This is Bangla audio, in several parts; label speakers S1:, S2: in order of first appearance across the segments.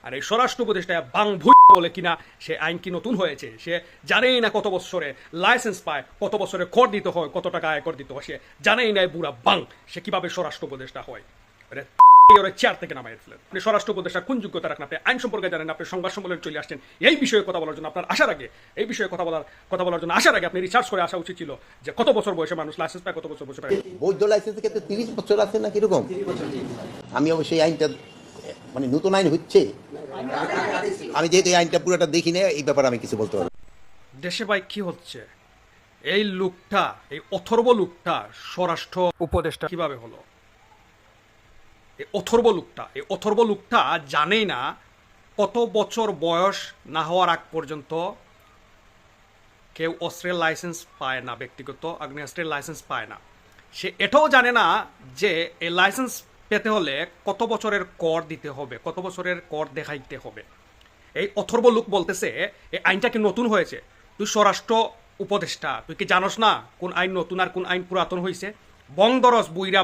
S1: আর এই স্বরাষ্ট্র উপদেষ্টা বাংভুই বলে কিনা সে আইন কি নতুন হয়েছে, সে জানেই না কত বছরে লাইসেন্স পায়, কত বছরে কর দিতে হয়, কত টাকা আয় কর দিতে হয়, সে জানেই না বুড়া বাং সে কিভাবে স্বরাষ্ট্র উপদেষ্টা হয়। চেয়ার থেকে নামাই ফেলেন। আপনি স্বরাষ্ট্র উপদেষ্টা কোন যোগ্যতা রাখেন? আপনি আইন সম্পর্কে জানেন, আপনি সংবাদ সম্মেলনে চলে আসছেন এই বিষয়ে কথা বলার জন্য। আপনার আসার আগে এই বিষয়ে কথা বলার জন্য আসার আগে আপনি রিসার্চ করে আসা উচিত ছিল যে কত বছর বয়সে মানুষ লাইসেন্স পায়, কত বছর বয়সে পায়।
S2: বৈধ লাইসেন্সের ক্ষেত্রে 30 বছর আছে না কিরকম? আমি অবশ্যই আইনটা মানে নতুন আইন হচ্ছে, আমি যেহেতু এই আইনটা পুরোটা দেখি না, এই ব্যাপারে আমি কিছু বলতে পারবো।
S1: দেশে ভাই কি হচ্ছে? এই লোকটা, এই অথর্ব লোকটা স্বরাষ্ট্র উপদেষ্টা কিভাবে হলো? এই অথর্ব লোকটা জানেই না কত বছর বয়স না হওয়ার আগ পর্যন্ত কেউ অস্ত্রের লাইসেন্স পায় না, ব্যক্তিগত আগ্নেয়াস্ত্রের লাইসেন্স পায় না। সে এটাও জানে না যে এই লাইসেন্স পেতে হলে কত বছরের কর দিতে হবে, কত বছরের কর দেখাইতে হবে। এই অথর্ব লোক বলতেছে এই আইনটা কি নতুন হয়েছে। তুই স্বরাষ্ট্র উপদেষ্টা, তুই কি জানোস না কোন আইন নতুন আর কোন আইন পুরাতন হয়েছে? ভংদরস বুইরা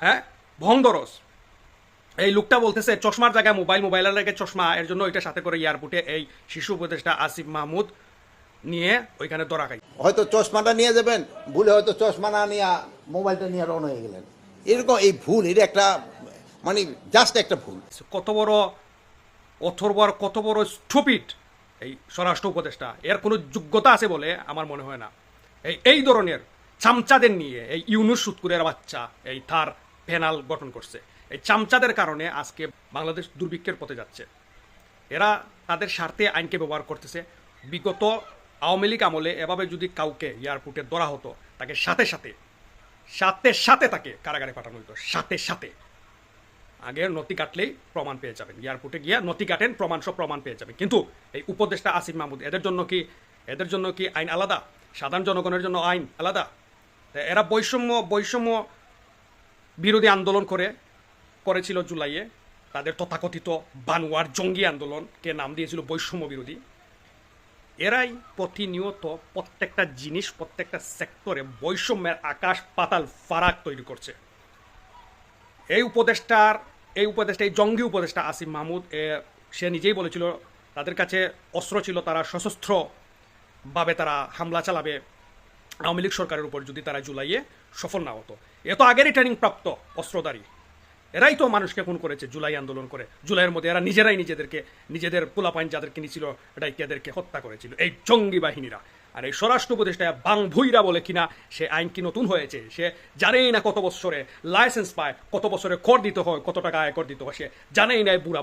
S1: হ্যাঁ ভংদরস। এই লোকটা বলতেছে চশমার জায়গায় মোবাইলের জায়গায় চশমা, এর জন্য ওইটা সাথে করে এয়ারপোর্টে এই শিশু উপদেষ্টা আসিফ মাহমুদ নিয়ে ওইখানে ধরা খাই।
S2: হয়তো চশমাটা নিয়ে যাবেন, ভুলে হয়তো চশমা না নিয়ে মোবাইলটা নিয়ে রওনা হয়ে গেলেন। এরকম এই ভুল, এটা একটা মানে জাস্ট একটা ভুল।
S1: কত বড় অথর্ব আর কত বড় স্টুপিড এই স্বরাষ্ট্র উপদেষ্টা, এর কোনো যোগ্যতা আছে বলে আমার মনে হয় না। এই ধরনের চামচাদের নিয়ে এই ইউনুস সুৎকুরের বাচ্চা এই তার প্যানেল গঠন করছে। এই চামচাদের কারণে আজকে বাংলাদেশ দুর্ভিক্ষের পথে যাচ্ছে। এরা তাদের স্বার্থে আইনকে ব্যবহার করতেছে। বিগত আওয়ামী লীগ আমলে এভাবে যদি কাউকে এয়ারপোর্টে ধরা হতো, তাকে সাথে সাথে তাকে কারাগারে পাঠানো হতো। সাথে আগে নথি কাটলেই প্রমাণ পেয়ে যাবেন, এয়ারপোর্টে গিয়ে নথি কাটেন, প্রমাণ পেয়ে যাবেন। কিন্তু এই উপদেষ্টা আসিফ মাহমুদ, এদের জন্য কি আইন আলাদা? সাধারণ জনগণের জন্য আইন আলাদা? এরা বৈষম্য বিরোধী আন্দোলন করেছিল জুলাইয়ে। তাদের তথাকথিত বানোয়ার জঙ্গি আন্দোলনকে নাম দিয়েছিল বৈষম্য বিরোধী। এরাই প্রতিনিয়ত প্রত্যেকটা জিনিস, প্রত্যেকটা সেক্টরে বৈষম্যের আকাশ পাতাল ফারাক তৈরি করছে। এই জঙ্গি উপদেষ্টা আসিফ মাহমুদ, সে নিজেই বলেছিল তাদের কাছে অস্ত্র ছিল, তারা সশস্ত্রভাবে তারা হামলা চালাবে আওয়ামী লীগ সরকারের উপর যদি তারা জুলাইয়ে সফল না হতো। এ তো আগেরই ট্রেনিং প্রাপ্ত অস্ত্রধারী। এরাই তো মানুষকে খুন করেছে জুলাই আন্দোলন করে। জুলাইয়ের মধ্যে এরা নিজেদের পোলাপাইন যাদেরকে নিয়েছিল এদেরকে হত্যা করেছিল এই জঙ্গি বাহিনীরা। আর এই স্বরাষ্ট্র উপদেষ্টা বাংভুইরা বলে কিনা সে আইন কি নতুন হয়েছে, সে জানেই না কত বছরে লাইসেন্স পায়, কত বছরে কর দিতে হয়, কত টাকা আয় কর দিতে হয়, সে জানেই না বুড়া